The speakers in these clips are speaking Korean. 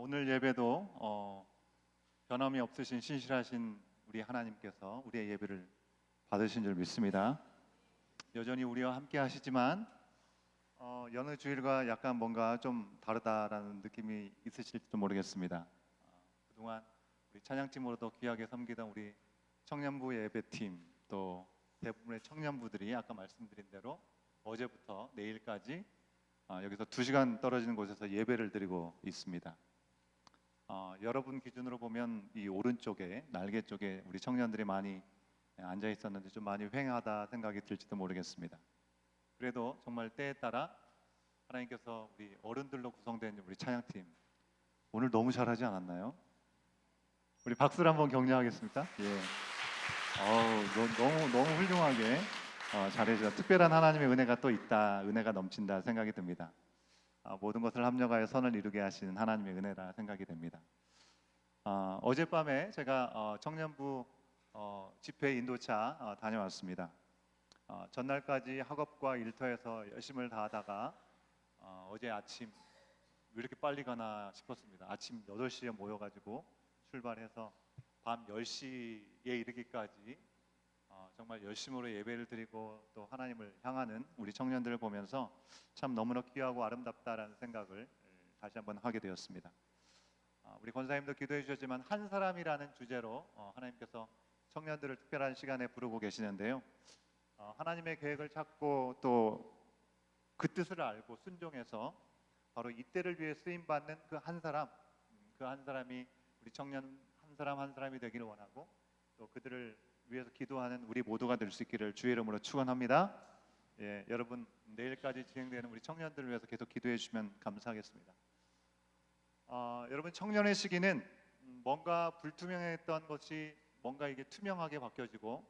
오늘 예배도 변함이 없으신 신실하신 우리 하나님께서 우리의 예배를 받으신 줄 믿습니다. 여전히 우리와 함께 하시지만 여느 주일과 약간 뭔가 좀 다르다라는 느낌이 있으실지도 모르겠습니다. 그동안 우리 찬양팀으로도 귀하게 섬기던 우리 청년부 예배팀, 또 대부분의 청년부들이 아까 말씀드린 대로 어제부터 내일까지 여기서 2시간 떨어지는 곳에서 예배를 드리고 있습니다. 여러분 기준으로 보면 이 오른쪽에 날개 쪽에 우리 청년들이 많이 앉아 있었는데 좀 많이 휑하다 생각이 들지도 모르겠습니다. 그래도 정말 때에 따라 하나님께서 우리 어른들로 구성된 우리 찬양팀 오늘 너무 잘하지 않았나요? 우리 박수를 한번 격려하겠습니까? 예. 너무 훌륭하게 잘해주셨다. 특별한 하나님의 은혜가 또 있다, 은혜가 넘친다 생각이 듭니다. 모든 것을 합력하여 선을 이루게 하시는 하나님의 은혜라 생각이 됩니다. 어젯밤에 제가 청년부 집회 인도차 다녀왔습니다. 전날까지 학업과 일터에서 열심을 다하다가 어제 아침 왜 이렇게 빨리 가나 싶었습니다. 아침 8시에 모여가지고 출발해서 밤 10시에 이르기까지 정말 열심으로 예배를 드리고 또 하나님을 향하는 우리 청년들을 보면서 참 너무나 귀하고 아름답다라는 생각을 다시 한번 하게 되었습니다. 우리 권사님도 기도해 주셨지만 한 사람이라는 주제로 하나님께서 청년들을 특별한 시간에 부르고 계시는데요. 하나님의 계획을 찾고 또 그 뜻을 알고 순종해서 바로 이때를 위해 쓰임받는 그 한 사람이 우리 청년 한 사람 한 사람이 되기를 원하고 또 그들을 위해서 기도하는 우리 모두가 될 수 있기를 주의 이름으로 축원합니다. 예, 여러분 내일까지 진행되는 우리 청년들을 위해서 계속 기도해 주시면 감사하겠습니다. 여러분 청년의 시기는 뭔가 불투명했던 것이 뭔가 이게 투명하게 바뀌어지고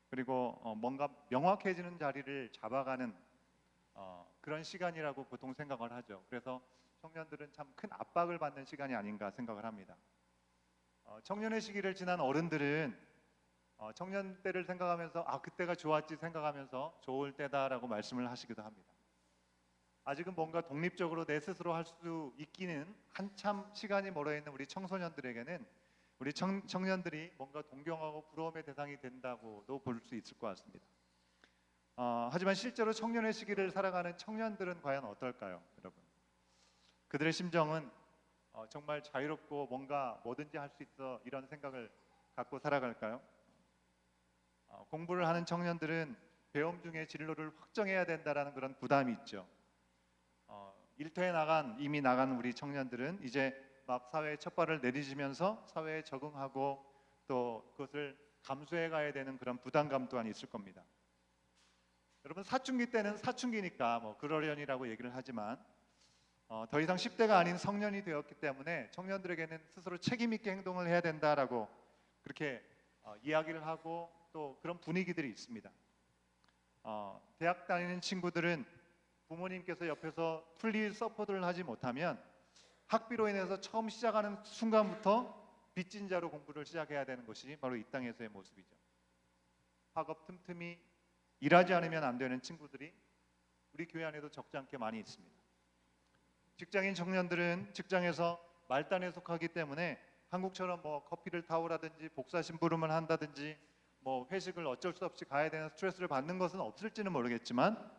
그리고 뭔가 명확해지는 자리를 잡아가는 그런 시간이라고 보통 생각을 하죠. 그래서 청년들은 참 큰 압박을 받는 시간이 아닌가 생각을 합니다. 청년의 시기를 지난 어른들은 청년 때를 생각하면서 그때가 좋았지 생각하면서 좋을 때다라고 말씀을 하시기도 합니다. 아직은 뭔가 독립적으로 내 스스로 할 수 있기는 한참 시간이 멀어있는 우리 청소년들에게는 우리 청년들이 뭔가 동경하고 부러움의 대상이 된다고도 볼 수 있을 것 같습니다. 하지만 실제로 청년의 시기를 살아가는 청년들은 과연 어떨까요, 여러분? 그들의 심정은 정말 자유롭고 뭔가 뭐든지 할 수 있어 이런 생각을 갖고 살아갈까요? 공부를 하는 청년들은 배움 중에 진로를 확정해야 된다라는 그런 부담이 있죠. 일터에 이미 나간 우리 청년들은 이제 막 사회의 첫 발을 내디지면서 사회에 적응하고 또 그것을 감수해 가야 되는 그런 부담감 또한 있을 겁니다. 여러분 사춘기 때는 사춘기니까 그러려니라고 얘기를 하지만 더 이상 10대가 아닌 성년이 되었기 때문에 청년들에게는 스스로 책임 있게 행동을 해야 된다라고 그렇게 이야기를 하고 또 그런 분위기들이 있습니다. 대학 다니는 친구들은 부모님께서 옆에서 풀리 서포트를 하지 못하면 학비로 인해서 처음 시작하는 순간부터 빚진 자로 공부를 시작해야 되는 것이 바로 이 땅에서의 모습이죠. 학업 틈틈이 일하지 않으면 안 되는 친구들이 우리 교회 안에도 적지 않게 많이 있습니다. 직장인 청년들은 직장에서 말단에 속하기 때문에 한국처럼 커피를 타오라든지 복사 심부름을 한다든지 회식을 어쩔 수 없이 가야 되는 스트레스를 받는 것은 없을지는 모르겠지만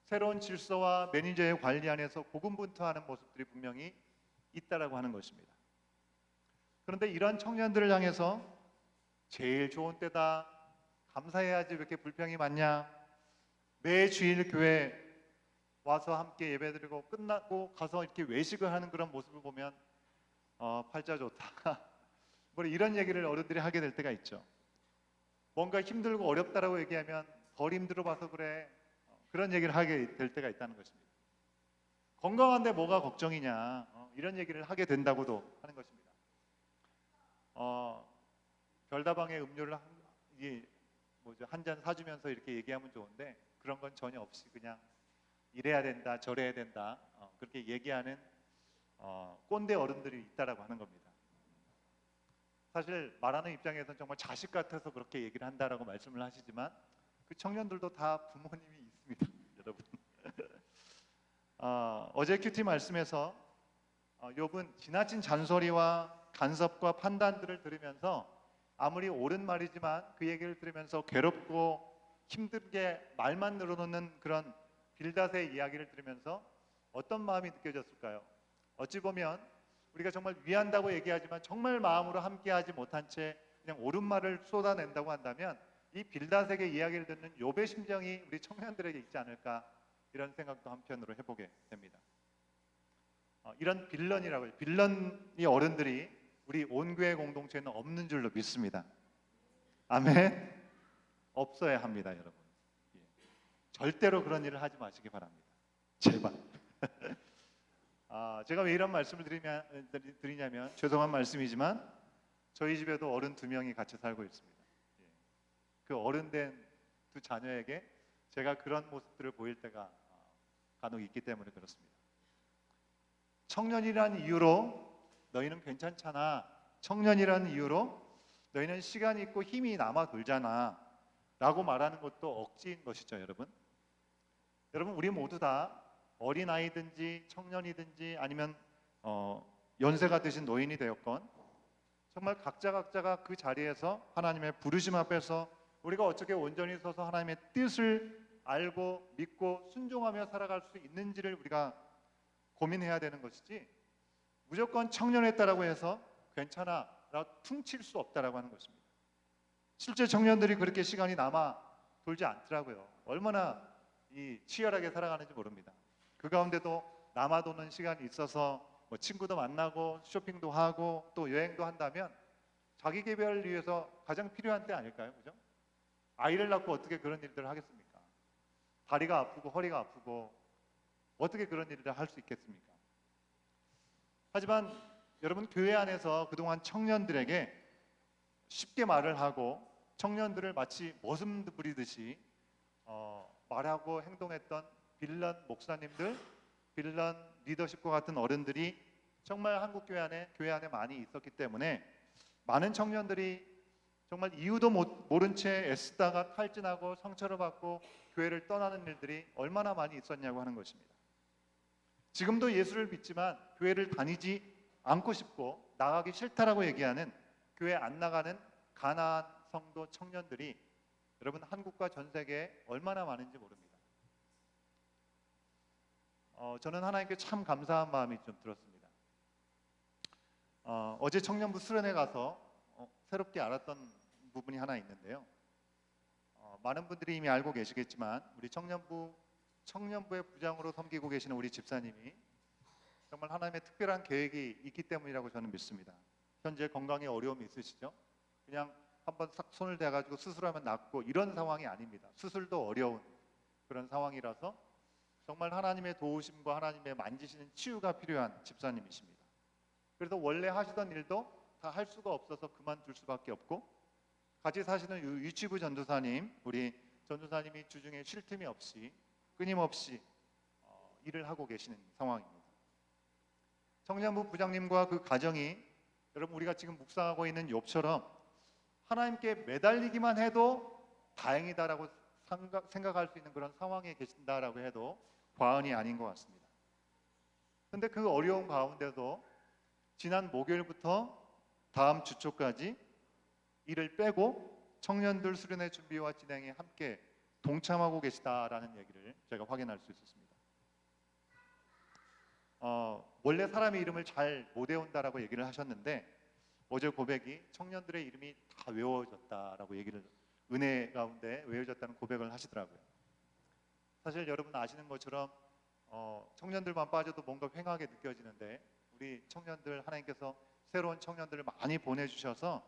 새로운 질서와 매니저의 관리 안에서 고군분투하는 모습들이 분명히 있다라고 하는 것입니다. 그런데 이런 청년들을 향해서 제일 좋은 때다, 감사해야지 왜 이렇게 불평이 많냐, 매 주일 교회 와서 함께 예배드리고 끝나고 가서 이렇게 외식을 하는 그런 모습을 보면 팔자 좋다 이런 얘기를 어른들이 하게 될 때가 있죠. 뭔가 힘들고 어렵다라고 얘기하면 덜 힘들어 봐서 그래, 그런 얘기를 하게 될 때가 있다는 것입니다. 건강한데 뭐가 걱정이냐, 이런 얘기를 하게 된다고도 하는 것입니다. 별다방에 음료를 한 잔 사주면서 이렇게 얘기하면 좋은데 그런 건 전혀 없이 그냥 이래야 된다 저래야 된다 그렇게 얘기하는 꼰대 어른들이 있다라고 하는 겁니다. 사실 말하는 입장에서는 정말 자식 같아서 그렇게 얘기를 한다라고 말씀을 하시지만 그 청년들도 다 부모님이 있습니다. 여러분 어제 큐티 말씀에서 욥은 지나친 잔소리와 간섭과 판단들을 들으면서 아무리 옳은 말이지만 그 얘기를 들으면서 괴롭고 힘들게 말만 늘어놓는 그런 빌닷의 이야기를 들으면서 어떤 마음이 느껴졌을까요? 어찌 보면 우리가 정말 위한다고 얘기하지만 정말 마음으로 함께하지 못한 채 그냥 옳은 말을 쏟아낸다고 한다면 이 빌닷에게 이야기를 듣는 욥의 심정이 우리 청년들에게 있지 않을까, 이런 생각도 한편으로 해보게 됩니다. 이런 빌런이라고 해요. 빌런이 어른들이 우리 온교회 공동체에는 없는 줄로 믿습니다. 아멘. 없어야 합니다, 여러분. 예. 절대로 그런 일을 하지 마시기 바랍니다. 제발. 제가 왜 이런 말씀을 드리냐면 죄송한 말씀이지만 저희 집에도 어른 2명이 같이 살고 있습니다. 예. 그 어른된 2 자녀에게 제가 그런 모습들을 보일 때가 간혹 있기 때문에 그렇습니다. 청년이라는 이유로 너희는 괜찮잖아, 청년이라는 이유로 너희는 시간이 있고 힘이 남아 돌잖아 라고 말하는 것도 억지인 것이죠. 여러분 우리 모두 다 어린아이든지 청년이든지 아니면 연세가 드신 노인이 되었건 정말 각자가 그 자리에서 하나님의 부르심 앞에서 우리가 어떻게 온전히 서서 하나님의 뜻을 알고 믿고 순종하며 살아갈 수 있는지를 우리가 고민해야 되는 것이지, 무조건 청년했다라고 해서 괜찮아 라고 퉁칠 수 없다라고 하는 것입니다. 실제 청년들이 그렇게 시간이 남아 돌지 않더라고요. 얼마나 치열하게 살아가는지 모릅니다. 그 가운데도 남아 도는 시간이 있어서 뭐 친구도 만나고 쇼핑도 하고 또 여행도 한다면 자기 개발을 위해서 가장 필요한 때 아닐까요? 그죠? 아이를 낳고 어떻게 그런 일들을 하겠습니까? 다리가 아프고 허리가 아프고 어떻게 그런 일을 할 수 있겠습니까? 하지만 여러분, 교회 안에서 그동안 청년들에게 쉽게 말을 하고 청년들을 마치 머슴 부리듯이 말하고 행동했던 빌런 목사님들, 빌런 리더십과 같은 어른들이 정말 한국 교회 안에 많이 있었기 때문에 많은 청년들이 정말 이유도 모른 채 애쓰다가 탈진하고 상처를 받고 교회를 떠나는 일들이 얼마나 많이 있었냐고 하는 것입니다. 지금도 예수를 믿지만 교회를 다니지 않고 싶고 나가기 싫다라고 얘기하는, 교회 안 나가는 가난한 성도 청년들이 여러분 한국과 전 세계에 얼마나 많은지 모릅니다. 저는 하나님께 참 감사한 마음이 좀 들었습니다. 어제 청년부 수련회 가서 새롭게 알았던 부분이 하나 있는데요. 많은 분들이 이미 알고 계시겠지만 우리 청년부의 부장으로 섬기고 계시는 우리 집사님이 정말 하나님의 특별한 계획이 있기 때문이라고 저는 믿습니다. 현재 건강에 어려움이 있으시죠? 그냥 한번 싹 손을 대가지고 수술하면 낫고 이런 상황이 아닙니다. 수술도 어려운 그런 상황이라서 정말 하나님의 도우심과 하나님의 만지시는 치유가 필요한 집사님이십니다. 그래서 원래 하시던 일도 다 할 수가 없어서 그만둘 수밖에 없고, 같이 사시는 유치부 전도사님, 우리 전도사님이 주중에 쉴 틈이 없이 끊임없이 일을 하고 계시는 상황입니다. 청년부 부장님과 그 가정이 여러분 우리가 지금 묵상하고 있는 욥처럼 하나님께 매달리기만 해도 다행이다라고 생각할 수 있는 그런 상황에 계신다라고 해도 과언이 아닌 것 같습니다. 그런데 그 어려운 가운데도 지난 목요일부터 다음 주 초까지 일을 빼고 청년들 수련회 준비와 진행에 함께 동참하고 계시다라는 얘기를 제가 확인할 수 있었습니다. 원래 사람의 이름을 잘 못 외운다라고 얘기를 하셨는데 어제 고백이 청년들의 이름이 다 외워졌다라고 얘기를, 은혜 가운데 외워졌다는 고백을 하시더라고요. 사실 여러분 아시는 것처럼 청년들만 빠져도 뭔가 휑하게 느껴지는데 우리 청년들, 하나님께서 새로운 청년들을 많이 보내주셔서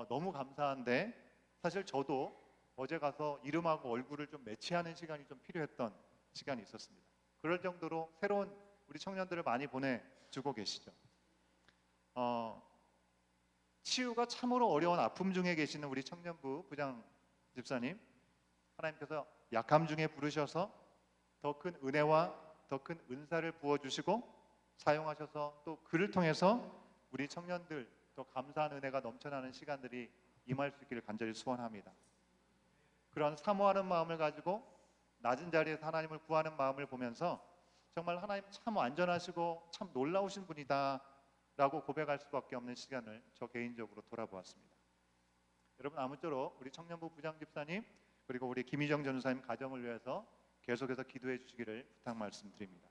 너무 감사한데, 사실 저도 어제 가서 이름하고 얼굴을 좀 매치하는 시간이 좀 필요했던 시간이 있었습니다. 그럴 정도로 새로운 우리 청년들을 많이 보내주고 계시죠. 치유가 참으로 어려운 아픔 중에 계시는 우리 청년부 부장 집사님, 하나님께서 약함 중에 부르셔서 더 큰 은혜와 더 큰 은사를 부어주시고 사용하셔서 또 그를 통해서 우리 청년들 더 감사한 은혜가 넘쳐나는 시간들이 임할 수 있기를 간절히 소원합니다. 그런 사모하는 마음을 가지고 낮은 자리에서 하나님을 구하는 마음을 보면서 정말 하나님 참 완전하시고 참 놀라우신 분이다라고 고백할 수밖에 없는 시간을 저 개인적으로 돌아보았습니다. 여러분, 아무쪼록 우리 청년부 부장 집사님 그리고 우리 김희정 전사님 가정을 위해서 계속해서 기도해 주시기를 부탁 말씀드립니다.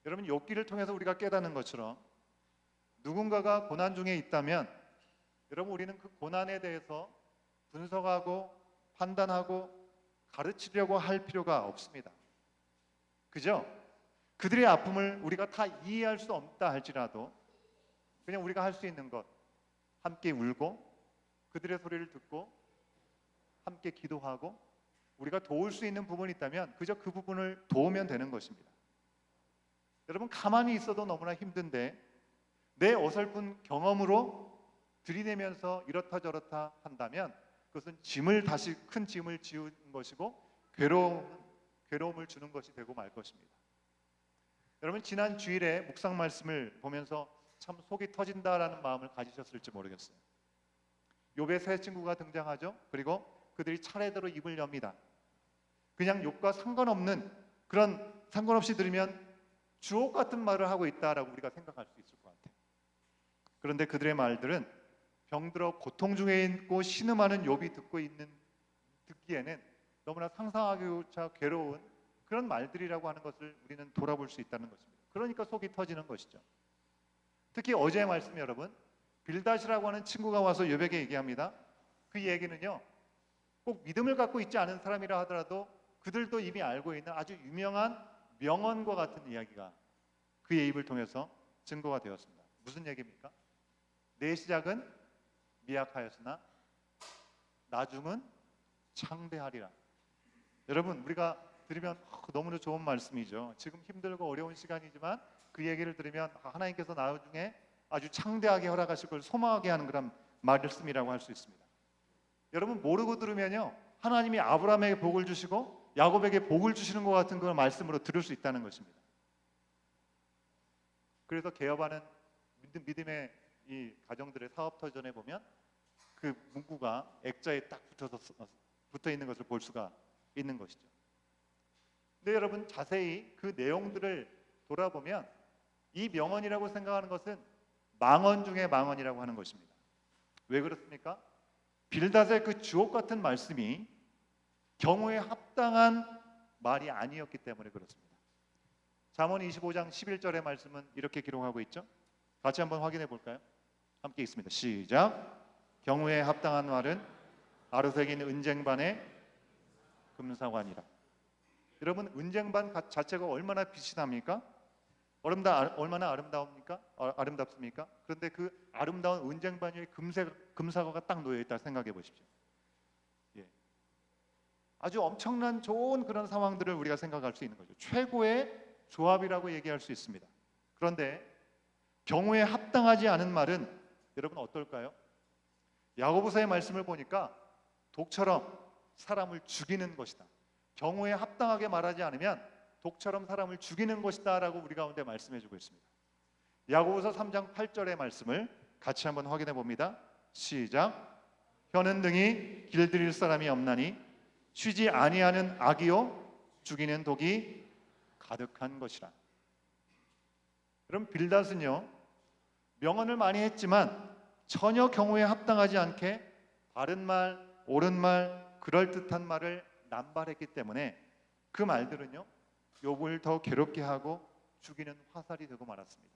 여러분, 욥기를 통해서 우리가 깨닫는 것처럼 누군가가 고난 중에 있다면 여러분, 우리는 그 고난에 대해서 분석하고 판단하고 가르치려고 할 필요가 없습니다. 그죠? 그들의 아픔을 우리가 다 이해할 수 없다 할지라도 그냥 우리가 할 수 있는 것, 함께 울고 그들의 소리를 듣고 함께 기도하고 우리가 도울 수 있는 부분이 있다면 그저 그 부분을 도우면 되는 것입니다. 여러분, 가만히 있어도 너무나 힘든데 내 어설픈 경험으로 들이대면서 이렇다 저렇다 한다면 그것은 다시 큰 짐을 지우는 것이고 괴로움을 주는 것이 되고 말 것입니다. 여러분, 지난 주일에 묵상 말씀을 보면서 참 속이 터진다라는 마음을 가지셨을지 모르겠어요. 욥의 세 친구가 등장하죠. 그리고 그들이 차례대로 입을 엽니다. 그냥 욥과 상관없이 들으면 주옥 같은 말을 하고 있다라고 우리가 생각할 수 있을 것 같아요. 그런데 그들의 말들은 병들어 고통 중에 있고 신음하는 욥이 듣기에는 너무나 상상하기조차 괴로운 그런 말들이라고 하는 것을 우리는 돌아볼 수 있다는 것입니다. 그러니까 속이 터지는 것이죠. 특히 어제의 말씀, 여러분, 빌닷이라고 하는 친구가 와서 욥에게 얘기합니다. 그 얘기는요, 꼭 믿음을 갖고 있지 않은 사람이라 하더라도 그들도 이미 알고 있는 아주 유명한 명언과 같은 이야기가 그의 입을 통해서 증거가 되었습니다. 무슨 얘기입니까? 내 시작은 미약하였으나 나중은 창대하리라. 여러분, 우리가 들으면 너무나 좋은 말씀이죠. 지금 힘들고 어려운 시간이지만 그 얘기를 들으면 하나님께서 나중에 아주 창대하게 허락하실 걸 소망하게 하는 그런 말씀이라고 할 수 있습니다. 여러분, 모르고 들으면요, 하나님이 아브라함에게 복을 주시고 야곱에게 복을 주시는 것 같은 그런 말씀으로 들을 수 있다는 것입니다. 그래서 개업하는 믿음의 이 가정들의 사업터전에 보면 그 문구가 액자에 딱 붙어 있는 것을 볼 수가 있는 것이죠. 근데 여러분, 자세히 그 내용들을 돌아보면 이 명언이라고 생각하는 것은 망언 중에 망언이라고 하는 것입니다. 왜 그렇습니까? 빌닷의 그 주옥 같은 말씀이 경우에 합당한 말이 아니었기 때문에 그렇습니다. 잠언 25장 11절의 말씀은 이렇게 기록하고 있죠. 같이 한번 확인해 볼까요? 함께 읽습니다. 시작. 경우에 합당한 말은 아르색인 은쟁반의 금사관이라. 여러분, 은쟁반 자체가 얼마나 빛이 납니까? 얼마나 아름답습니까? 그런데 그 아름다운 은쟁반 위에 금사과가 딱 놓여 있다 생각해 보십시오. 예. 아주 엄청난 좋은 그런 상황들을 우리가 생각할 수 있는 거죠. 최고의 조합이라고 얘기할 수 있습니다. 그런데 경우에 합당하지 않은 말은 여러분 어떨까요? 야고보서의 말씀을 보니까 독처럼 사람을 죽이는 것이다. 경우에 합당하게 말하지 않으면 독처럼 사람을 죽이는 것이다 라고 우리 가운데 말씀해주고 있습니다. 야고보서 3장 8절의 말씀을 같이 한번 확인해 봅니다. 시작. 혀는 등이 길들일 사람이 없나니 쉬지 아니하는 악이요 죽이는 독이 가득한 것이라. 그럼 빌닷은요, 명언을 많이 했지만 전혀 경우에 합당하지 않게 바른 말, 옳은 말, 그럴듯한 말을 남발했기 때문에 그 말들은요, 욥을 더 괴롭게 하고 죽이는 화살이 되고 말았습니다.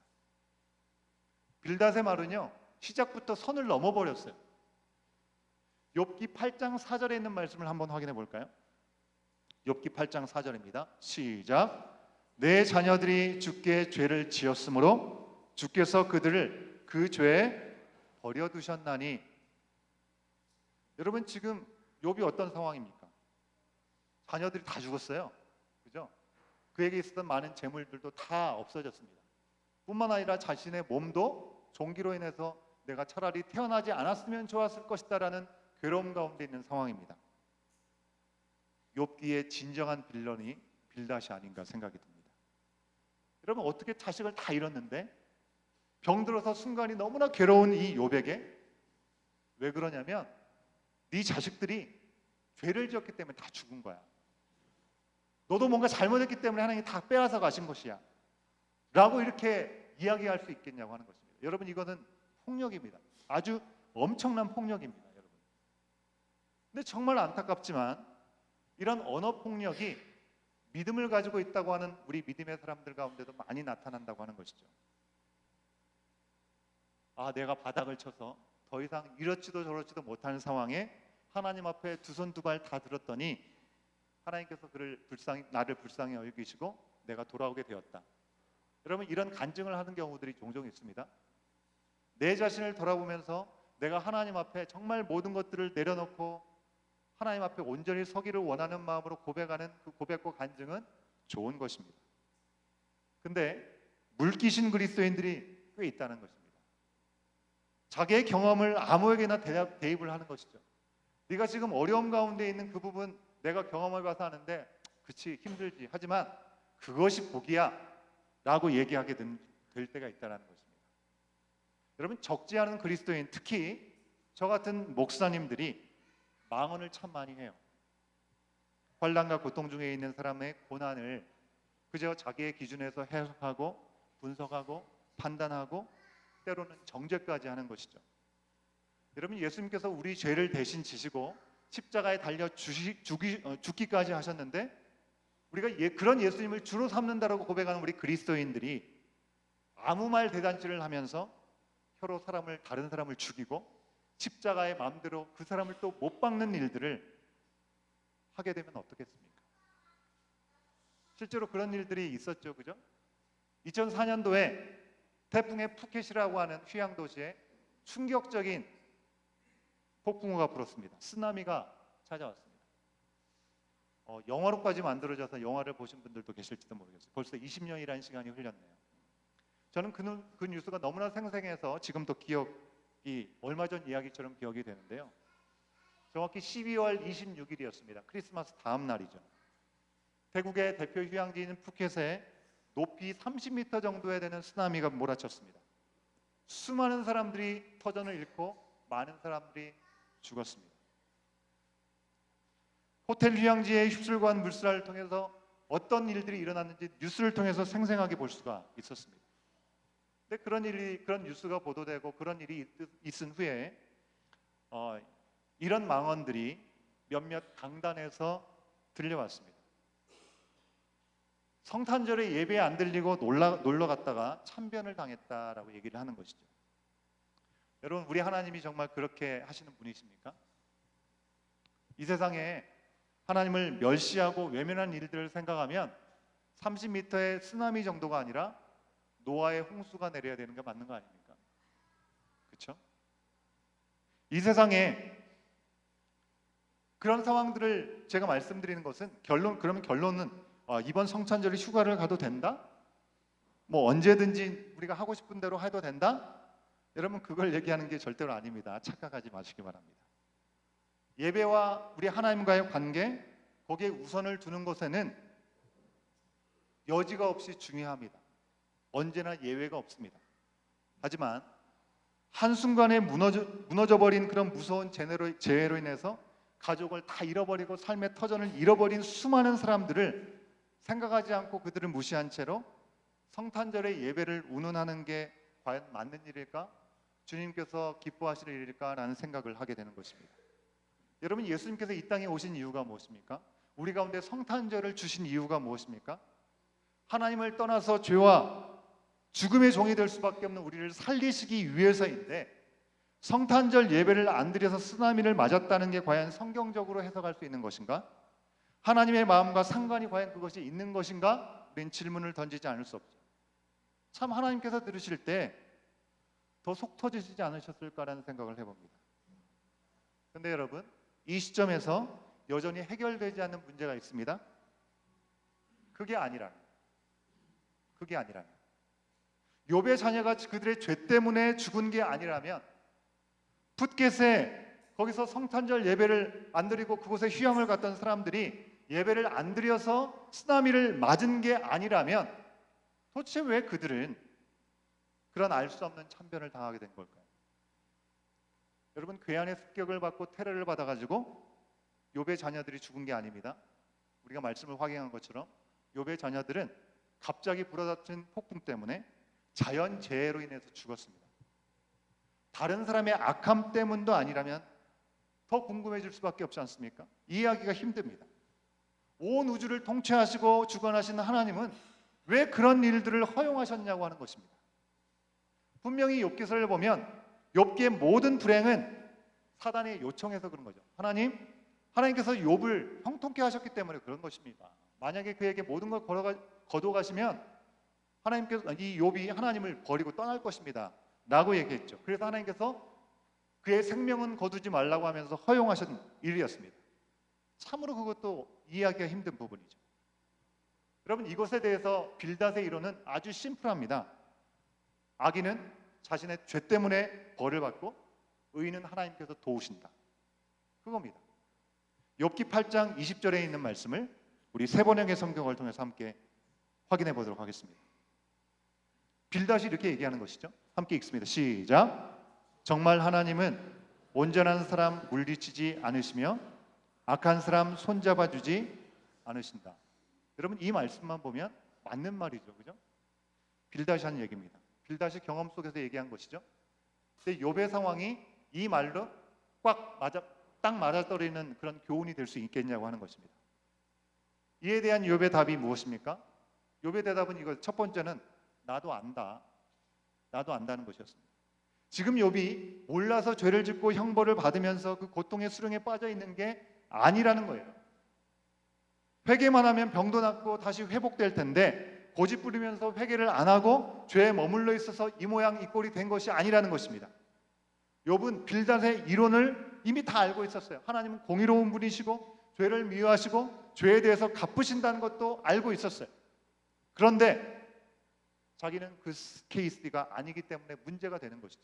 빌닷의 말은요, 시작부터 선을 넘어버렸어요. 욥기 8장 4절에 있는 말씀을 한번 확인해 볼까요? 욥기 8장 4절입니다. 시작. 내 자녀들이 주께 죄를 지었으므로 주께서 그들을 그 죄에 버려두셨나니. 여러분, 지금 욥이 어떤 상황입니까? 자녀들이 다 죽었어요. 그죠? 그에게 있었던 많은 재물들도 다 없어졌습니다. 뿐만 아니라 자신의 몸도 종기로 인해서 내가 차라리 태어나지 않았으면 좋았을 것이다라는 괴로움 가운데 있는 상황입니다. 욥기의 진정한 빌런이 빌닷이 아닌가 생각이 듭니다. 여러분, 어떻게 자식을 다 잃었는데 병들어서 순간이 너무나 괴로운 이 욥에게 왜 그러냐면 네 자식들이 죄를 지었기 때문에 다 죽은 거야. 너도 뭔가 잘못했기 때문에 하나님이 다 빼앗아 가신 것이야 라고 이렇게 이야기할 수 있겠냐고 하는 것입니다. 여러분, 이거는 폭력입니다. 아주 엄청난 폭력입니다, 여러분. 근데 정말 안타깝지만 이런 언어 폭력이 믿음을 가지고 있다고 하는 우리 믿음의 사람들 가운데도 많이 나타난다고 하는 것이죠. 내가 바닥을 쳐서 더 이상 이렇지도 저렇지도 못하는 상황에 하나님 앞에 두 손 두 발 다 들었더니 하나님께서 나를 불쌍히 여기시고 내가 돌아오게 되었다. 여러분, 이런 간증을 하는 경우들이 종종 있습니다. 내 자신을 돌아보면서 내가 하나님 앞에 정말 모든 것들을 내려놓고 하나님 앞에 온전히 서기를 원하는 마음으로 고백하는 그 고백과 간증은 좋은 것입니다. 근데 물귀신 그리스도인들이 꽤 있다는 것입니다. 자기의 경험을 아무에게나 대입을 하는 것이죠. 네가 지금 어려움 가운데 있는 그 부분 내가 경험해봐서 하는데 그치 힘들지, 하지만 그것이 복이야 라고 얘기하게 될 때가 있다는 것입니다. 여러분, 적지 않은 그리스도인, 특히 저 같은 목사님들이 망언을 참 많이 해요. 환난과 고통 중에 있는 사람의 고난을 그저 자기의 기준에서 해석하고 분석하고 판단하고 때로는 정죄까지 하는 것이죠. 여러분, 예수님께서 우리 죄를 대신 지시고 십자가에 달려 죽기까지 하셨는데 우리가 그런 예수님을 주로 삼는다라고 고백하는 우리 그리스도인들이 아무 말 대잔치를 하면서 혀로 다른 사람을 죽이고 십자가의 마음대로 그 사람을 또 못 박는 일들을 하게 되면 어떻겠습니까? 실제로 그런 일들이 있었죠, 그죠? 2004년도에 태풍의 푸켓이라고 하는 휴양 도시에 충격적인 폭풍우가 불었습니다. 쓰나미가 찾아왔습니다. 영화로까지 만들어져서 영화를 보신 분들도 계실지도 모르겠어요. 벌써 20년이라는 시간이 흘렸네요. 저는 그 뉴스가 너무나 생생해서 지금도 기억이 얼마 전 이야기처럼 기억이 되는데요. 정확히 12월 26일이었습니다. 크리스마스 다음 날이죠. 태국의 대표 휴양지인 푸켓에 높이 30m 정도에 되는 쓰나미가 몰아쳤습니다. 수많은 사람들이 터전을 잃고 많은 사람들이 죽었습니다. 호텔 휴양지의 휩쓸고한 물살을 통해서 어떤 일들이 일어났는지 뉴스를 통해서 생생하게 볼 수가 있었습니다. 근데 그런 뉴스가 보도되고 그런 일이 있은 후에 이런 망언들이 몇몇 강단에서 들려왔습니다. 성탄절에 예배 안 들리고 놀러 갔다가 참변을 당했다라고 얘기를 하는 것이죠. 여러분, 우리 하나님이 정말 그렇게 하시는 분이십니까? 이 세상에 하나님을 멸시하고 외면한 일들을 생각하면 30m의 쓰나미 정도가 아니라 노아의 홍수가 내려야 되는 게 맞는 거 아닙니까? 그렇죠? 이 세상에 그런 상황들을 제가 말씀드리는 것은 그러면 결론은 이번 성탄절에 휴가를 가도 된다? 뭐 언제든지 우리가 하고 싶은 대로 해도 된다? 여러분, 그걸 얘기하는 게 절대로 아닙니다. 착각하지 마시기 바랍니다. 예배와 우리 하나님과의 관계, 거기에 우선을 두는 것에는 여지가 없이 중요합니다. 언제나 예외가 없습니다. 하지만 한순간에 무너져버린 그런 무서운 재해로 인해서 가족을 다 잃어버리고 삶의 터전을 잃어버린 수많은 사람들을 생각하지 않고 그들을 무시한 채로 성탄절의 예배를 운운하는 게 과연 맞는 일일까? 주님께서 기뻐하실 일일까라는 생각을 하게 되는 것입니다. 여러분, 예수님께서 이 땅에 오신 이유가 무엇입니까? 우리 가운데 성탄절을 주신 이유가 무엇입니까? 하나님을 떠나서 죄와 죽음의 종이 될 수밖에 없는 우리를 살리시기 위해서인데, 성탄절 예배를 안 드려서 쓰나미를 맞았다는 게 과연 성경적으로 해석할 수 있는 것인가? 하나님의 마음과 상관이 과연 그것이 있는 것인가? 우린 질문을 던지지 않을 수 없죠. 참, 하나님께서 들으실 때 더 속 터지시지 않으셨을까라는 생각을 해봅니다. 그런데 여러분, 이 시점에서 여전히 해결되지 않는 문제가 있습니다. 그게 아니라면 욥의 자녀가 그들의 죄 때문에 죽은 게 아니라면, 풋겟에 거기서 성탄절 예배를 안 드리고 그곳에 휴양을 갔던 사람들이 예배를 안 드려서 쓰나미를 맞은 게 아니라면 도대체 왜 그들은 그런 알 수 없는 참변을 당하게 된 걸까요? 여러분, 괴한의 습격을 받고 테러를 받아가지고 욥의 자녀들이 죽은 게 아닙니다. 우리가 말씀을 확인한 것처럼 욥의 자녀들은 갑자기 불어닥친 폭풍 때문에 자연재해로 인해서 죽었습니다. 다른 사람의 악함 때문도 아니라면 더 궁금해질 수밖에 없지 않습니까? 이해하기가 힘듭니다. 온 우주를 통치하시고 주관하시는 하나님은 왜 그런 일들을 허용하셨냐고 하는 것입니다. 분명히 욥기서를 보면 욥기의 모든 불행은 사단의 요청에서 그런 거죠. 하나님께서 욥을 형통케 하셨기 때문에 그런 것입니다. 만약에 그에게 모든 걸 거둬가시면 하나님께서 이 욥이 하나님을 버리고 떠날 것입니다 라고 얘기했죠. 그래서 하나님께서 그의 생명은 거두지 말라고 하면서 허용하신 일이었습니다. 참으로 그것도 이해하기가 힘든 부분이죠. 여러분, 이것에 대해서 빌닷의 이론은 아주 심플합니다. 악인은 자신의 죄 때문에 벌을 받고 의인은 하나님께서 도우신다. 그겁니다. 욥기 8장 20절에 있는 말씀을 우리 세 번역의 성경을 통해서 함께 확인해 보도록 하겠습니다. 빌닷이 이렇게 얘기하는 것이죠. 함께 읽습니다. 시작. 정말 하나님은 온전한 사람 물리치지 않으시며 악한 사람 손잡아 주지 않으신다. 여러분, 이 말씀만 보면 맞는 말이죠, 그죠? 빌닷이 한 얘기입니다. 빌닷이 경험 속에서 얘기한 것이죠. 근데 욥의 상황이 이 말로 딱 맞아떨어지는 그런 교훈이 될 수 있겠냐고 하는 것입니다. 이에 대한 욥의 답이 무엇입니까? 욥의 대답은 이거, 첫 번째는 나도 안다는 것이었습니다. 지금 욥이 몰라서 죄를 짓고 형벌을 받으면서 그 고통의 수렁에 빠져 있는 게 아니라는 거예요. 회개만 하면 병도 낫고 다시 회복될 텐데 고집 부리면서 회개를 안 하고 죄에 머물러 있어서 이 모양 이 꼴이 된 것이 아니라는 것입니다. 욥은 빌닷의 이론을 이미 다 알고 있었어요. 하나님은 공의로운 분이시고 죄를 미워하시고 죄에 대해서 갚으신다는 것도 알고 있었어요. 그런데 자기는 그 케이스가 아니기 때문에 문제가 되는 것이죠.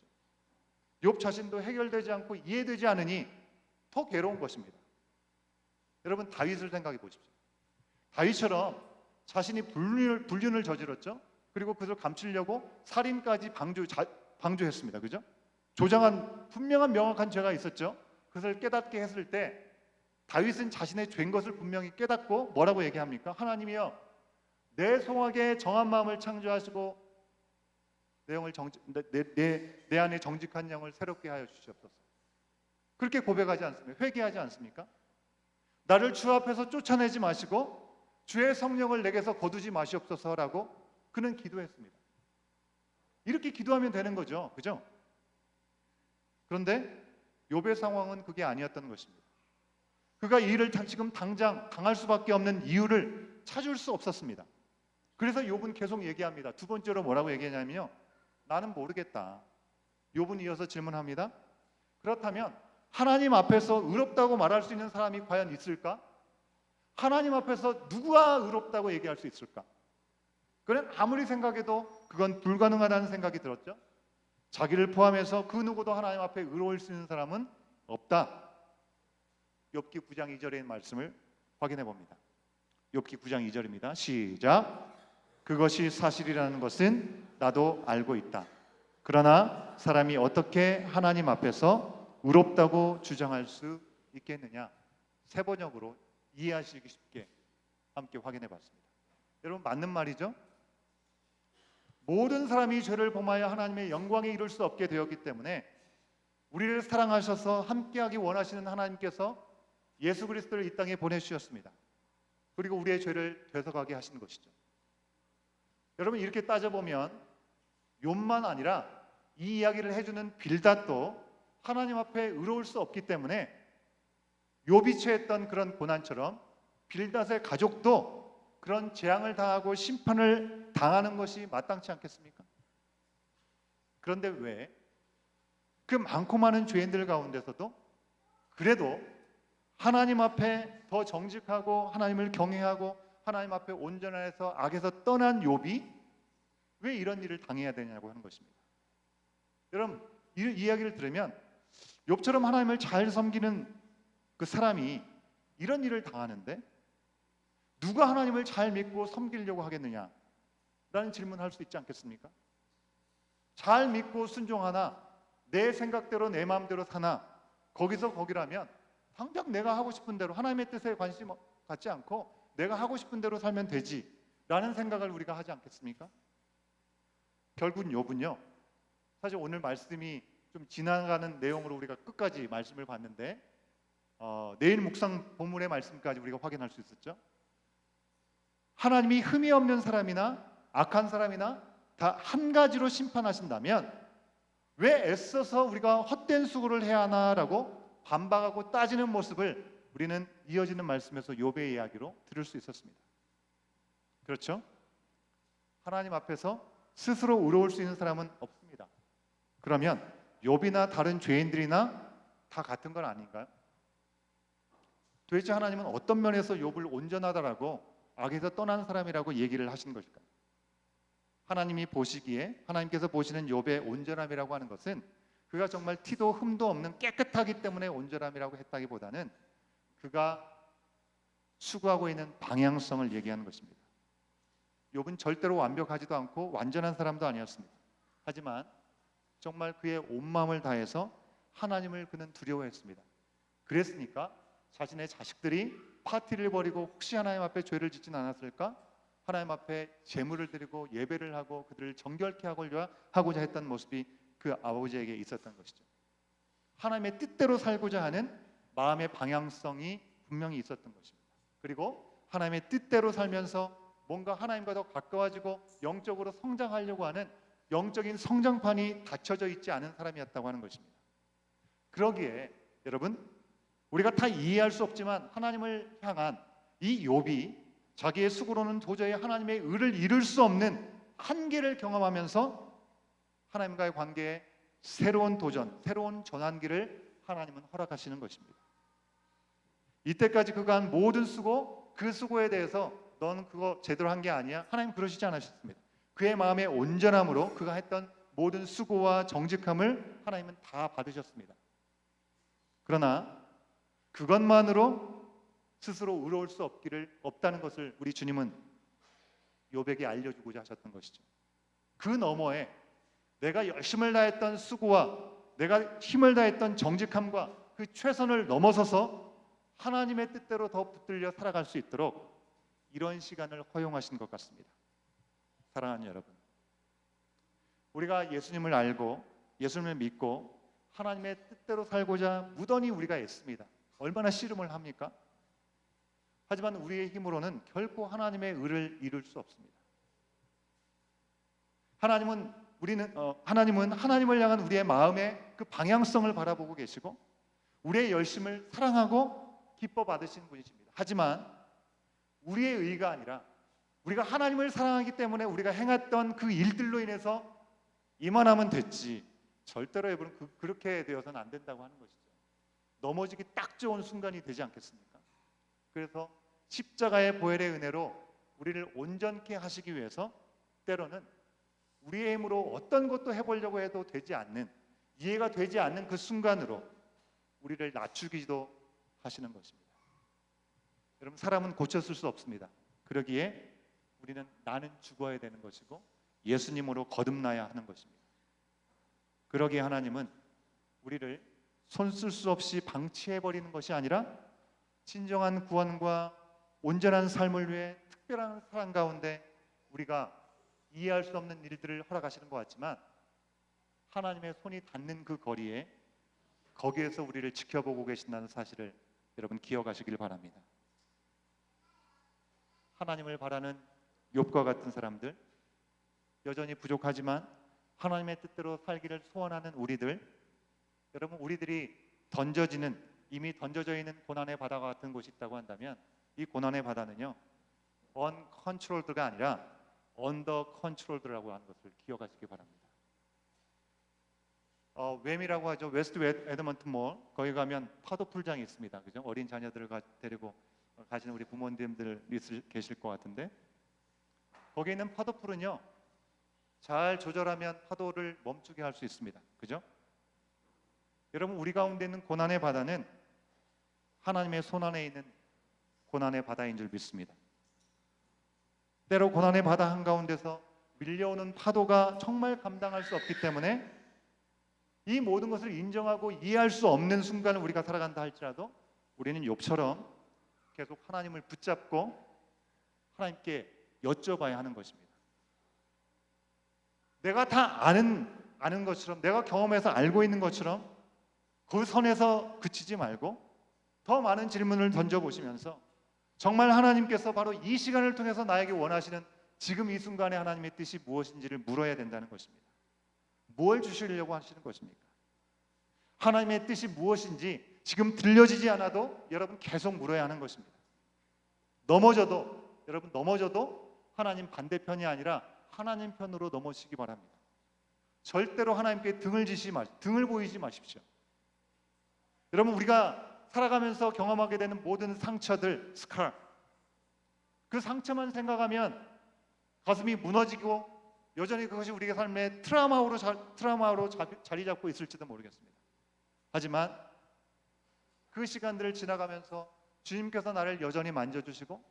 욥 자신도 해결되지 않고 이해되지 않으니 더 괴로운 것입니다. 여러분, 다윗을 생각해 보십시오. 다윗처럼 자신이 불륜을 저질렀죠. 그리고 그것을 감추려고 살인까지 방조했습니다. 그죠? 조장한 분명한 명확한 죄가 있었죠. 그것을 깨닫게 했을 때 다윗은 자신의 죄인 것을 분명히 깨닫고 뭐라고 얘기합니까? 하나님이여, 내 성악에 정한 마음을 창조하시고 내 안에 정직한 영을 새롭게 하여 주시옵소서. 그렇게 고백하지 않습니까? 회개하지 않습니까? 나를 주 앞에서 쫓아내지 마시고 주의 성령을 내게서 거두지 마시옵소서라고 그는 기도했습니다. 이렇게 기도하면 되는 거죠, 그죠? 그런데 욥의 상황은 그게 아니었던 것입니다. 그가 이 일을 지금 당장 당할 수밖에 없는 이유를 찾을 수 없었습니다. 그래서 욥은 계속 얘기합니다. 두 번째로 뭐라고 얘기하냐면요, 나는 모르겠다. 욥은 이어서 질문합니다. 그렇다면 하나님 앞에서 의롭다고 말할 수 있는 사람이 과연 있을까? 하나님 앞에서 누가 의롭다고 얘기할 수 있을까? 그는 아무리 생각해도 그건 불가능하다는 생각이 들었죠. 자기를 포함해서 그 누구도 하나님 앞에 의로울 수 있는 사람은 없다. 욥기 9장 2절의 말씀을 확인해 봅니다. 욥기 9장 2절입니다. 시작. 그것이 사실이라는 것은 나도 알고 있다. 그러나 사람이 어떻게 하나님 앞에서 의롭다고 주장할 수 있겠느냐? 세 번역으로 이해하시기 쉽게 함께 확인해 봤습니다. 여러분, 맞는 말이죠? 모든 사람이 죄를 범하여 하나님의 영광에 이룰 수 없게 되었기 때문에 우리를 사랑하셔서 함께하기 원하시는 하나님께서 예수 그리스도를 이 땅에 보내주셨습니다. 그리고 우리의 죄를 되서가게 하시는 것이죠. 여러분, 이렇게 따져보면 욥만 아니라 이 이야기를 해주는 빌닷도 하나님 앞에 의로울 수 없기 때문에 욥이 처했던 그런 고난처럼 빌닷의 가족도 그런 재앙을 당하고 심판을 당하는 것이 마땅치 않겠습니까? 그런데 왜 그 많고 많은 죄인들 가운데서도 그래도 하나님 앞에 더 정직하고 하나님을 경외하고 하나님 앞에 온전해서 악에서 떠난 욥이 왜 이런 일을 당해야 되냐고 하는 것입니다. 여러분, 이 이야기를 들으면 욥처럼 하나님을 잘 섬기는 그 사람이 이런 일을 당하는데 누가 하나님을 잘 믿고 섬기려고 하겠느냐? 라는 질문을 할 수 있지 않겠습니까? 잘 믿고 순종하나 내 생각대로 내 마음대로 사나 거기서 거기라면 당장 내가 하고 싶은 대로 하나님의 뜻에 관심 갖지 않고 내가 하고 싶은 대로 살면 되지라는 생각을 우리가 하지 않겠습니까? 결국은 욥은요, 사실 오늘 말씀이 좀 지나가는 내용으로 우리가 끝까지 말씀을 봤는데 내일 묵상 본문의 말씀까지 우리가 확인할 수 있었죠. 하나님이 흠이 없는 사람이나 악한 사람이나 다 한 가지로 심판하신다면 왜 애써서 우리가 헛된 수고를 해야 하나라고 반박하고 따지는 모습을 우리는 이어지는 말씀에서 욥의 이야기로 들을 수 있었습니다. 그렇죠? 하나님 앞에서 스스로 의로울 수 있는 사람은 없습니다. 그러면 욥이나 다른 죄인들이나 다 같은 건 아닌가요? 도대체 하나님은 어떤 면에서 욥을 온전하다라고 악에서 떠난 사람이라고 얘기를 하신 것일까요? 하나님이 보시기에, 하나님께서 보시는 욥의 온전함이라고 하는 것은 그가 정말 티도 흠도 없는 깨끗하기 때문에 온전함이라고 했다기보다는 그가 추구하고 있는 방향성을 얘기하는 것입니다. 욥은 절대로 완벽하지도 않고 완전한 사람도 아니었습니다. 하지만 정말 그의 온 마음을 다해서 하나님을 그는 두려워했습니다. 그랬으니까 자신의 자식들이 파티를 벌이고 혹시 하나님 앞에 죄를 짓진 않았을까? 하나님 앞에 제물을 드리고 예배를 하고 그들을 정결케 하고자 했던 모습이 그 아버지에게 있었던 것이죠. 하나님의 뜻대로 살고자 하는 마음의 방향성이 분명히 있었던 것입니다. 그리고 하나님의 뜻대로 살면서 뭔가 하나님과 더 가까워지고 영적으로 성장하려고 하는 영적인 성장판이 닫혀져 있지 않은 사람이었다고 하는 것입니다. 그러기에 여러분, 우리가 다 이해할 수 없지만 하나님을 향한 이 욥이 자기의 수고로는 도저히 하나님의 의를 이룰 수 없는 한계를 경험하면서 하나님과의 관계에 새로운 도전, 새로운 전환기를 하나님은 허락하시는 것입니다. 이때까지 그가 한 모든 수고, 그 수고에 대해서 너는 그거 제대로 한 게 아니야? 하나님 그러시지 않으셨습니다. 그의 마음의 온전함으로 그가 했던 모든 수고와 정직함을 하나님은 다 받으셨습니다. 그러나 그것만으로 스스로 의로울 수 없다는 것을 우리 주님은 욥에게 알려주고자 하셨던 것이죠. 그 너머에 내가 열심을 다했던 수고와 내가 힘을 다했던 정직함과 그 최선을 넘어서서 하나님의 뜻대로 더 붙들려 살아갈 수 있도록 이런 시간을 허용하신 것 같습니다. 사랑하는 여러분, 우리가 예수님을 알고 예수님을 믿고 하나님의 뜻대로 살고자 무던히 우리가 애씁니다. 얼마나 씨름을 합니까? 하지만 우리의 힘으로는 결코 하나님의 의를 이룰 수 없습니다. 하나님은 하나님을 향한 우리의 마음의 그 방향성을 바라보고 계시고 우리의 열심을 사랑하고 기뻐 받으시는 분이십니다. 하지만 우리의 의가 아니라 우리가 하나님을 사랑하기 때문에 우리가 행했던 그 일들로 인해서 이만하면 됐지, 절대로 여러분 그렇게 되어서는 안 된다고 하는 것이죠. 넘어지기 딱 좋은 순간이 되지 않겠습니까? 그래서 십자가의 보혈의 은혜로 우리를 온전케 하시기 위해서 때로는 우리의 힘으로 어떤 것도 해보려고 해도 되지 않는, 이해가 되지 않는 그 순간으로 우리를 낮추기도 하시는 것입니다. 여러분, 사람은 고쳤을 수 없습니다. 그러기에 우리는 나는 죽어야 되는 것이고 예수님으로 거듭나야 하는 것입니다. 그러기에 하나님은 우리를 손 쓸 수 없이 방치해버리는 것이 아니라 진정한 구원과 온전한 삶을 위해 특별한 사랑 가운데 우리가 이해할 수 없는 일들을 허락하시는 것 같지만 하나님의 손이 닿는 그 거리에 거기에서 우리를 지켜보고 계신다는 사실을 여러분 기억하시길 바랍니다. 하나님을 바라는 욥과 같은 사람들, 여전히 부족하지만 하나님의 뜻대로 살기를 소원하는 우리들, 여러분, 우리들이 이미 던져져 있는 고난의 바다와 같은 곳이 있다고 한다면 이 고난의 바다는요, uncontrolled가 아니라 under controlled라고 하는 것을 기억하시기 바랍니다. 웸이라고 하죠. 웨스트 에드먼튼 몰, 거기 가면 파도 풀장이 있습니다. 그죠? 어린 자녀들을 데리고 가시는 우리 부모님들 계실 것 같은데, 거기에 있는 파도풀은요, 잘 조절하면 파도를 멈추게 할 수 있습니다. 그죠? 여러분, 우리 가운데 있는 고난의 바다는 하나님의 손 안에 있는 고난의 바다인 줄 믿습니다. 때로 고난의 바다 한가운데서 밀려오는 파도가 정말 감당할 수 없기 때문에 이 모든 것을 인정하고 이해할 수 없는 순간을 우리가 살아간다 할지라도 우리는 욥처럼 계속 하나님을 붙잡고 하나님께 여쭤봐야 하는 것입니다. 내가 다 아는 것처럼, 내가 경험해서 알고 있는 것처럼 그 선에서 그치지 말고 더 많은 질문을 던져보시면서 정말 하나님께서 바로 이 시간을 통해서 나에게 원하시는 지금 이 순간에 하나님의 뜻이 무엇인지를 물어야 된다는 것입니다. 뭘 주시려고 하시는 것입니까? 하나님의 뜻이 무엇인지 지금 들려지지 않아도 여러분 계속 물어야 하는 것입니다. 여러분 넘어져도 하나님 반대편이 아니라 하나님 편으로 넘어지기 바랍니다. 절대로 하나님께 등을 보이지 마십시오. 여러분, 우리가 살아가면서 경험하게 되는 모든 상처들, 스칼, 그 상처만 생각하면 가슴이 무너지고 여전히 그것이 우리의 삶의 트라우마로 자리 잡고 있을지도 모르겠습니다. 하지만 그 시간들을 지나가면서 주님께서 나를 여전히 만져주시고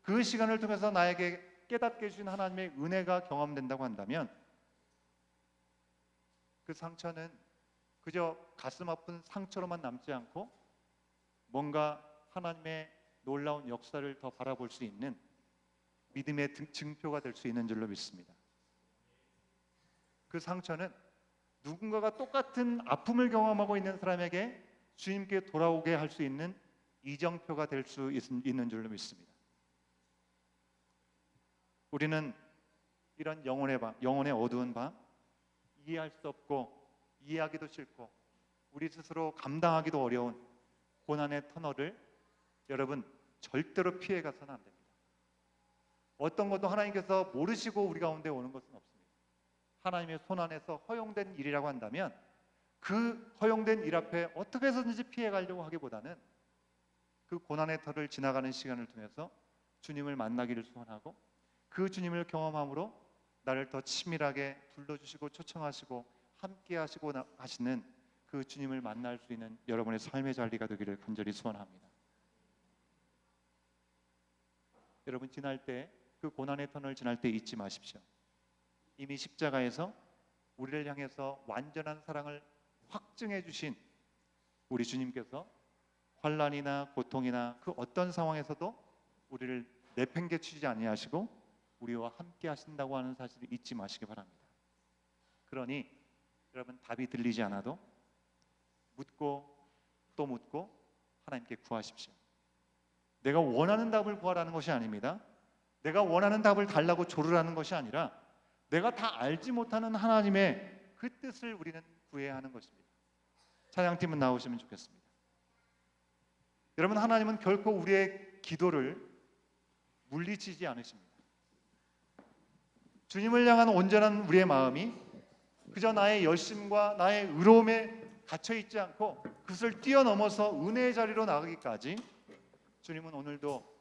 그 시간을 통해서 나에게 깨닫게 해주신 하나님의 은혜가 경험된다고 한다면 그 상처는 그저 가슴 아픈 상처로만 남지 않고 뭔가 하나님의 놀라운 역사를 더 바라볼 수 있는 믿음의 증표가 될 수 있는 줄로 믿습니다. 그 상처는 누군가가 똑같은 아픔을 경험하고 있는 사람에게 주님께 돌아오게 할 수 있는 이정표가 될 수 있는 줄로 믿습니다. 우리는 이런 영혼의 어두운 밤, 이해할 수 없고 이해하기도 싫고 우리 스스로 감당하기도 어려운 고난의 터널을 여러분 절대로 피해가서는 안 됩니다. 어떤 것도 하나님께서 모르시고 우리 가운데 오는 것은 없습니다. 하나님의 손 안에서 허용된 일이라고 한다면 그 허용된 일 앞에 어떻게 해서든지 피해가려고 하기보다는 그 고난의 터를 지나가는 시간을 통해서 주님을 만나기를 소원하고 그 주님을 경험함으로 나를 더 치밀하게 불러주시고 초청하시고 함께 하시고 하시는 그 주님을 만날 수 있는 여러분의 삶의 자리가 되기를 간절히 소원합니다. 여러분, 그 고난의 터널 지날 때 잊지 마십시오. 이미 십자가에서 우리를 향해서 완전한 사랑을 확증해 주신 우리 주님께서 환난이나 고통이나 그 어떤 상황에서도 우리를 내팽개치지 아니하시고 우리와 함께 하신다고 하는 사실을 잊지 마시기 바랍니다. 그러니 여러분, 답이 들리지 않아도 묻고 또 묻고 하나님께 구하십시오. 내가 원하는 답을 구하라는 것이 아닙니다. 내가 원하는 답을 달라고 조르라는 것이 아니라 내가 다 알지 못하는 하나님의 그 뜻을 우리는 구해야 하는 것입니다. 찬양팀은 나오시면 좋겠습니다. 여러분, 하나님은 결코 우리의 기도를 물리치지 않으십니다. 주님을 향한 온전한 우리의 마음이 그저 나의 열심과 나의 의로움에 갇혀 있지 않고 그것을 뛰어넘어서 은혜의 자리로 나가기까지 주님은 오늘도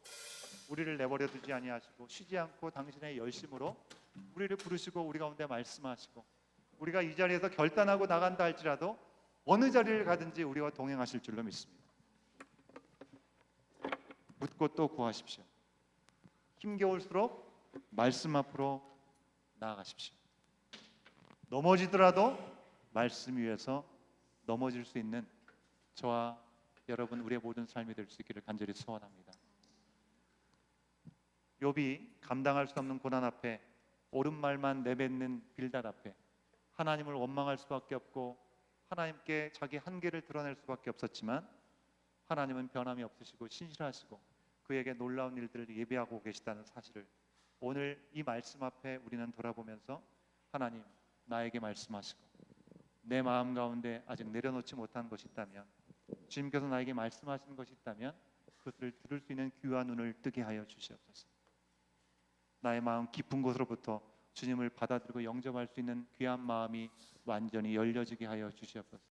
우리를 내버려 두지 아니하시고 쉬지 않고 당신의 열심으로 우리를 부르시고 우리 가운데 말씀하시고 우리가 이 자리에서 결단하고 나간다 할지라도 어느 자리를 가든지 우리와 동행하실 줄로 믿습니다. 묻고 또 구하십시오. 힘겨울수록 말씀 앞으로 나아가십시오. 넘어지더라도 말씀 위에서 넘어질 수 있는 저와 여러분 우리의 모든 삶이 될 수 있기를 간절히 소원합니다. 욥이 감당할 수 없는 고난 앞에 옳은 말만 내뱉는 빌닷 앞에 하나님을 원망할 수밖에 없고 하나님께 자기 한계를 드러낼 수밖에 없었지만 하나님은 변함이 없으시고 신실하시고 그에게 놀라운 일들을 예비하고 계시다는 사실을 오늘 이 말씀 앞에 우리는 돌아보면서 하나님, 나에게 말씀하시고 내 마음 가운데 아직 내려놓지 못한 것이 있다면 주님께서 나에게 말씀하시는 것이 있다면 그것을 들을 수 있는 귀한 눈을 뜨게 하여 주시옵소서. 나의 마음 깊은 곳으로부터 주님을 받아들이고 영접할 수 있는 귀한 마음이 완전히 열려지게 하여 주시옵소서.